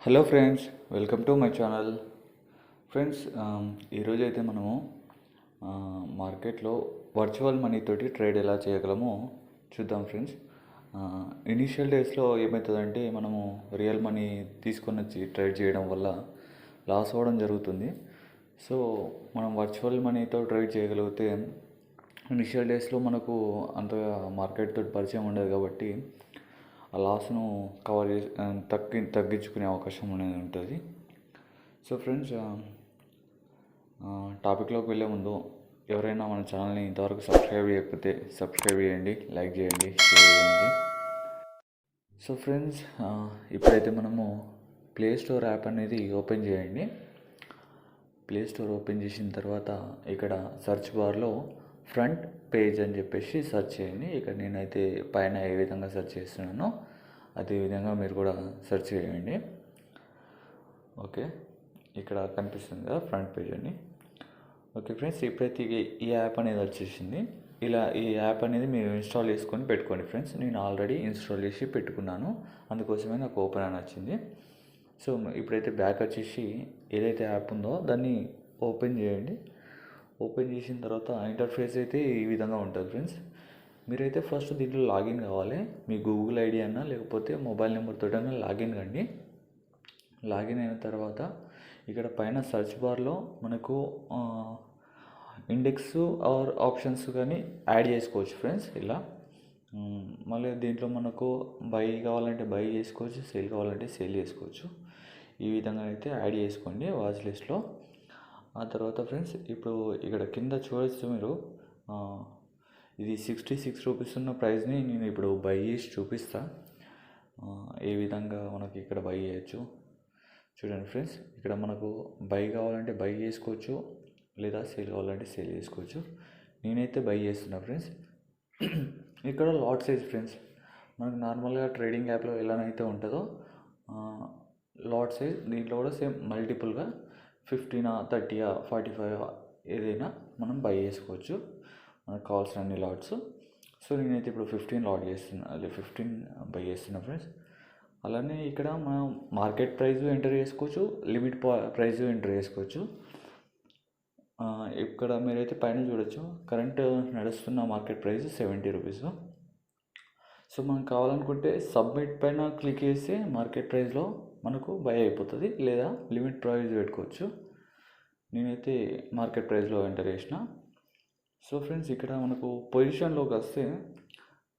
Hello friends, welcome to my channel. Friends, ఈరోజు అయితే మనము మార్కెట్లో వర్చువల్ మనీ తోటి ట్రేడ్ ఎలా చేయగలమో చూద్దాం ఫ్రెండ్స్. ఇనీషియల్ డేస్లో ఏమవుతుందంటే మనము రియల్ మనీ తీసుకొని వచ్చి ట్రేడ్ చేయడం వల్ల లాస్ అవ్వడం జరుగుతుంది. సో మనం వర్చువల్ మనీతో ట్రేడ్ చేయగలిగితే ఇనిషియల్ డేస్లో మనకు అంతగా మార్కెట్ తోటి పరిచయం ఉండదు కాబట్టి ఆ లాస్ను కవర్ చేసి తగ్గించుకునే అవకాశం అనేది ఉంటుంది. సో ఫ్రెండ్స్, టాపిక్లోకి వెళ్ళే ముందు ఎవరైనా మన ఛానల్ని ఇంతవరకు సబ్స్క్రైబ్ చేయకపోతే సబ్స్క్రైబ్ చేయండి, లైక్ చేయండి, షేర్ చేయండి. సో ఫ్రెండ్స్, ఇప్పుడైతే మనము ప్లే స్టోర్ యాప్ అనేది ఓపెన్ చేయండి. ప్లే స్టోర్ ఓపెన్ చేసిన తర్వాత ఇక్కడ సెర్చ్ బార్లో ఫ్రంట్ పేజ్ అని చెప్పేసి సెర్చ్ చేయండి. ఇక్కడ నేనైతే పైన ఏ విధంగా సెర్చ్ చేస్తున్నానో అదే విధంగా మీరు కూడా సెర్చ్ చేయండి. ఓకే, ఇక్కడ కనిపిస్తుంది కదా ఫ్రంట్ పేజ్ అని. ఓకే ఫ్రెండ్స్, ఇప్పుడైతే ఈ యాప్ అనేది వచ్చేసింది. ఇలా ఈ యాప్ అనేది మీరు ఇన్స్టాల్ చేసుకొని పెట్టుకోండి ఫ్రెండ్స్. నేను ఆల్రెడీ ఇన్స్టాల్ చేసి పెట్టుకున్నాను, అందుకోసమే నాకు ఓపెన్ అని వచ్చింది. సో ఇప్పుడైతే బ్యాక్ వచ్చేసి ఏదైతే యాప్ ఉందో దాన్ని ఓపెన్ చేయండి. ఓపెన్ చేసిన తర్వాత ఇంటర్ఫేస్ అయితే ఈ విధంగా ఉంటుంది ఫ్రెండ్స్. మీరైతే ఫస్ట్ దీంట్లో లాగిన్ కావాలి. మీ గూగుల్ ఐడి అన్నా లేకపోతే మొబైల్ నెంబర్తో అయినా లాగిన్ కండి. లాగిన్ అయిన తర్వాత ఇక్కడ పైన సెర్చ్ బార్లో మనకు ఇండెక్స్ ఆర్ ఆప్షన్స్ కానీ యాడ్ చేసుకోవచ్చు ఫ్రెండ్స్. ఇలా మళ్ళీ దీంట్లో మనకు బై కావాలంటే బై చేసుకోవచ్చు, సేల్ కావాలంటే సేల్ చేసుకోవచ్చు. ఈ విధంగా అయితే యాడ్ చేసుకోండి వాచ్ లిస్ట్లో. ఆ తర్వాత ఫ్రెండ్స్, ఇప్పుడు ఇక్కడ కింద చూడవచ్చు మీరు, ఇది 66 రూపీస్ ఉన్న ప్రైస్ని నేను ఇప్పుడు బై చేసి చూపిస్తా. ఏ విధంగా మనకి ఇక్కడ బై చేయొచ్చు చూడండి ఫ్రెండ్స్. ఇక్కడ మనకు బై కావాలంటే బై చేసుకోవచ్చు, లేదా సేల్ కావాలంటే సేల్ చేసుకోవచ్చు. నేనైతే బై చేస్తున్నా ఫ్రెండ్స్. ఇక్కడ లాట్ సైజ్ ఫ్రెండ్స్, మనకు నార్మల్గా ట్రేడింగ్ యాప్లో ఎలానైతే ఉంటుందో లాట్ సైజ్ దీంట్లో కూడా సేమ్ మల్టిపుల్గా 15, 30, 45 ఏదైనా మనం బై చేసుకోవచ్చు, మనకు కావాల్సిన అన్ని లాట్స్. సో నేనైతే ఇప్పుడు 15 లాట్ చేస్తున్నా, అదే 15 బై చేస్తున్నా ఫ్రెండ్స్. అలానే ఇక్కడ మనం మార్కెట్ ప్రైస్ ఎంటర్ చేసుకోవచ్చు, లిమిట్ ప్రైస్ ఎంటర్ చేసుకోవచ్చు. ఇక్కడ మీరైతే పైన చూడొచ్చు, కరెంట్ నడుస్తున్న మార్కెట్ ప్రైస్ 70 రూపీస్. సో మనం కావాలనుకుంటే సబ్మిట్ పైన క్లిక్ చేస్తే మార్కెట్ ప్రైస్లో మనకు బై అయిపోతుంది, లేదా లిమిట్ ప్రైస్ పెట్టుకోవచ్చు. నేనైతే మార్కెట్ ప్రైస్లో ఎంటర్ చేసిన. సో ఫ్రెండ్స్, ఇక్కడ మనకు పొజిషన్లోకి వస్తే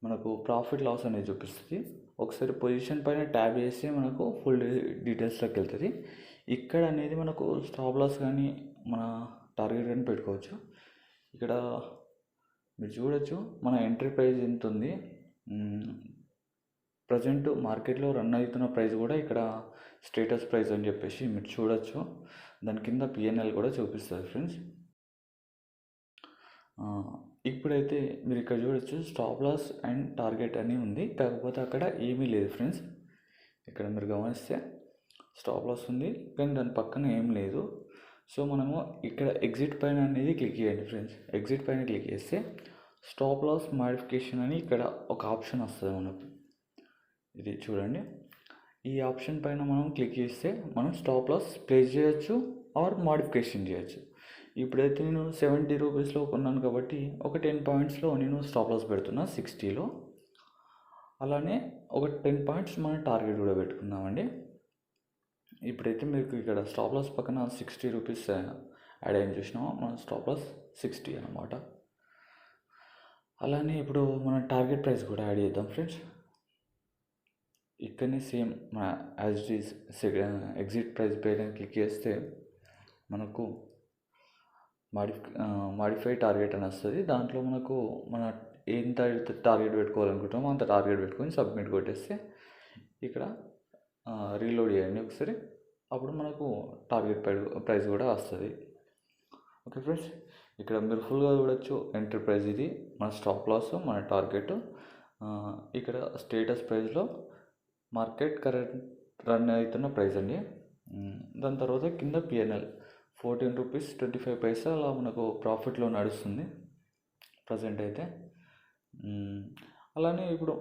మనకు ప్రాఫిట్ లాస్ అనేది చూపిస్తుంది. ఒకసారి పొజిషన్ పైన ట్యాబ్ చేస్తే మనకు ఫుల్ డీటెయిల్స్లోకి వెళ్తుంది. ఇక్కడ అనేది మనకు స్టాప్ లాస్ కానీ మన టార్గెట్ కానీ పెట్టుకోవచ్చు. ఇక్కడ మీరు చూడొచ్చు మన ఎంట్రీ ప్రైస్ ఎంత ఉంది, ప్రజెంట్ మార్కెట్లో రన్ అవుతున్న ప్రైస్ కూడా ఇక్కడ స్టేటస్ ప్రైస్ అని చెప్పేసి మీరు చూడొచ్చు. దాని కింద పిఎన్ఎల్ కూడా చూపిస్తుంది ఫ్రెండ్స్. ఇప్పుడైతే మీరు ఇక్కడ చూడొచ్చు స్టాప్ లాస్ అండ్ టార్గెట్ అని ఉంది, కాకపోతే అక్కడ ఏమీ లేదు ఫ్రెండ్స్. ఇక్కడ మీరు గమనిస్తే స్టాప్ లాస్ ఉంది కానీ దాని పక్కన ఏం లేదు. సో మనము ఇక్కడ ఎగ్జిట్ పైన అనేది క్లిక్ చేయండి ఫ్రెండ్స్. ఎగ్జిట్ పైన క్లిక్ చేస్తే స్టాప్ లాస్ మాడిఫికేషన్ అని ఇక్కడ ఒక ఆప్షన్ వస్తుంది మనకు. ఇది చూడండి, ఈ ఆప్షన్ పైన మనం క్లిక్ చేస్తే మనం స్టాప్ లాస్ ప్లేస్ చేయొచ్చు ఆర్ మాడిఫికేషన్ చేయొచ్చు. ఇప్పుడైతే నేను 70 రూపీస్లో కొన్నాను కాబట్టి ఒక 10 పాయింట్స్లో నేను స్టాప్ లాస్ పెడుతున్నా 60లో. అలానే ఒక 10 పాయింట్స్ మనం టార్గెట్ కూడా పెట్టుకుందామండి. ఇప్పుడైతే మీకు ఇక్కడ స్టాప్ లాస్ పక్కన 60 రూపీస్ యాడ్ అయ్యి చూసినామో మన స్టాప్ లాస్ 60 అన్నమాట. అలానే ఇప్పుడు మన టార్గెట్ ప్రైస్ కూడా యాడ్ చేద్దాం ఫ్రెండ్స్. ఇక్కడనే సేమ్ మన as it is exit price పైన క్లిక్ చేస్తే మనకు మాడిఫై టార్గెట్ అని వస్తుంది. దాంట్లో మనకు మన ఎంత టార్గెట్ పెట్టుకోవాలనుకుంటామో అంత టార్గెట్ పెట్టుకొని సబ్మిట్ కొట్టేస్తే ఇక్కడ రీలోడ్ చేయండి ఒకసారి, అప్పుడు మనకు టార్గెట్ ప్రైస్ కూడా వస్తుంది. ఓకే ఫ్రెండ్స్, ఇక్కడ మీరు ఫుల్గా చూడొచ్చు ఎంట్రీ ప్రైస్, ఇది మన స్టాప్ లాస్, మన టార్గెట్. ఇక్కడ స్టేటస్ ప్రైస్లో మార్కెట్ కరెంట్ రన్ అవుతున్న ప్రైస్ అండి. దాని తర్వాత కింద పిఎన్ఎల్ 14 రూపీస్ 25 పైసా అలా మనకు ప్రాఫిట్లో నడుస్తుంది ప్రజెంట్ అయితే. అలానే ఇప్పుడు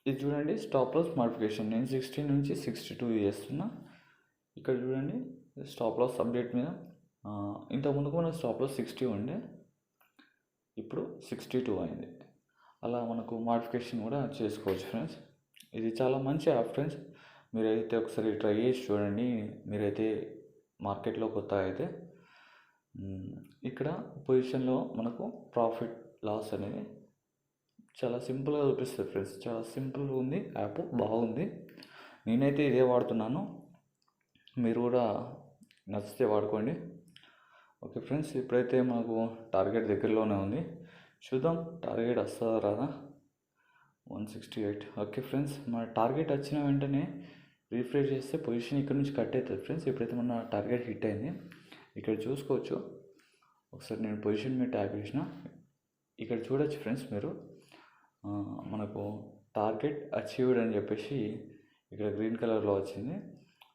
ఇది చూడండి స్టాప్ లాస్ మోడిఫికేషన్. నేను 60 నుంచి 62 చేస్తున్నా. ఇక్కడ చూడండి స్టాప్ లాస్ అప్డేట్ మీద ఇంతకుముందుకు మన స్టాప్ లాస్ 60 ఉండే, ఇప్పుడు 62 అయింది. అలా మనకు మోడిఫికేషన్ కూడా చేసుకోవచ్చు ఫ్రెండ్స్. ఇది చాలా మంచి యాప్ ఫ్రెండ్స్. మీరైతే ఒకసారి ట్రై చేసి చూడండి. మీరైతే మార్కెట్లో కొత్త అయితే ఇక్కడ పొజిషన్లో మనకు ప్రాఫిట్ లాస్ అనేది చాలా సింపుల్గా చూపిస్తుంది ఫ్రెండ్స్. చాలా సింపుల్గా ఉంది యాప్, బాగుంది. నేనైతే ఇదే వాడుతున్నాను. మీరు కూడా నచ్చితే వాడుకోండి. ఓకే ఫ్రెండ్స్, ఇప్పుడైతే మాకు టార్గెట్ దగ్గరలోనే ఉంది. చూద్దాం టార్గెట్ వస్తుందా రాదా. 168. ఓకే ఫ్రెండ్స్, మన టార్గెట్ వచ్చిన వెంటనే రీఫ్రెష్ చేస్తే పొజిషన్ ఇక్కడ నుంచి కట్ అవుతుంది ఫ్రెండ్స్. ఇప్పుడైతే మన టార్గెట్ హిట్ అయింది. ఇక్కడ చూసుకోవచ్చు. ఒకసారి నేను పొజిషన్ మీద ట్యాప్ చేసిన, ఇక్కడ చూడొచ్చు ఫ్రెండ్స్ మీరు. మనకు టార్గెట్ అచీవ్డ్ అని చెప్పేసి ఇక్కడ గ్రీన్ కలర్లో వచ్చింది.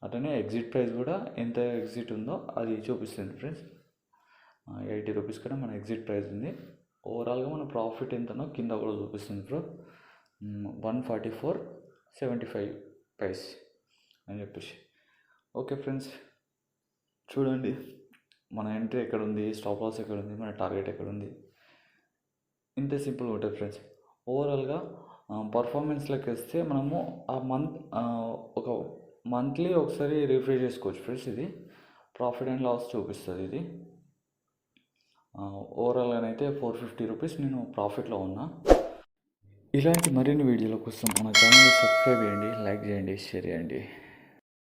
అట్లనే ఎగ్జిట్ ప్రైస్ కూడా ఎంత ఎగ్జిట్ ఉందో అది చూపిస్తుంది ఫ్రెండ్స్. 80 రూపీస్ కూడా మన ఎగ్జిట్ ప్రైస్ ఉంది. ఓవరాల్గా మన ప్రాఫిట్ ఎంతనో కింద కూడా చూపిస్తుంది బ్రో. 144.75 పైస్ అని చెప్పేసి. ఓకే ఫ్రెండ్స్, చూడండి మన ఎంట్రీ ఎక్కడ ఉంది, స్టాప్ లాస్ ఎక్కడ ఉంది, మన టార్గెట్ ఎక్కడ ఉంది. ఇంత సింపుల్గా ఉంటుంది ఫ్రెండ్స్. ఓవరాల్గా పర్ఫార్మెన్స్లోకి వస్తే మనము ఆ ఒక మంత్లీ ఒకసారి రిఫ్రెష్ చేసుకోవచ్చు ఫ్రెండ్స్. ఇది ప్రాఫిట్ అండ్ లాస్ చూపిస్తుంది. ఇది ఓవరాల్గా అయితే 450 రూపీస్ నేను ప్రాఫిట్లో ఉన్నా. ఇలాంటి మరిన్ని వీడియోల కోసం మన ఛానల్ని సబ్స్క్రైబ్ చేయండి, లైక్ చేయండి, షేర్ చేయండి.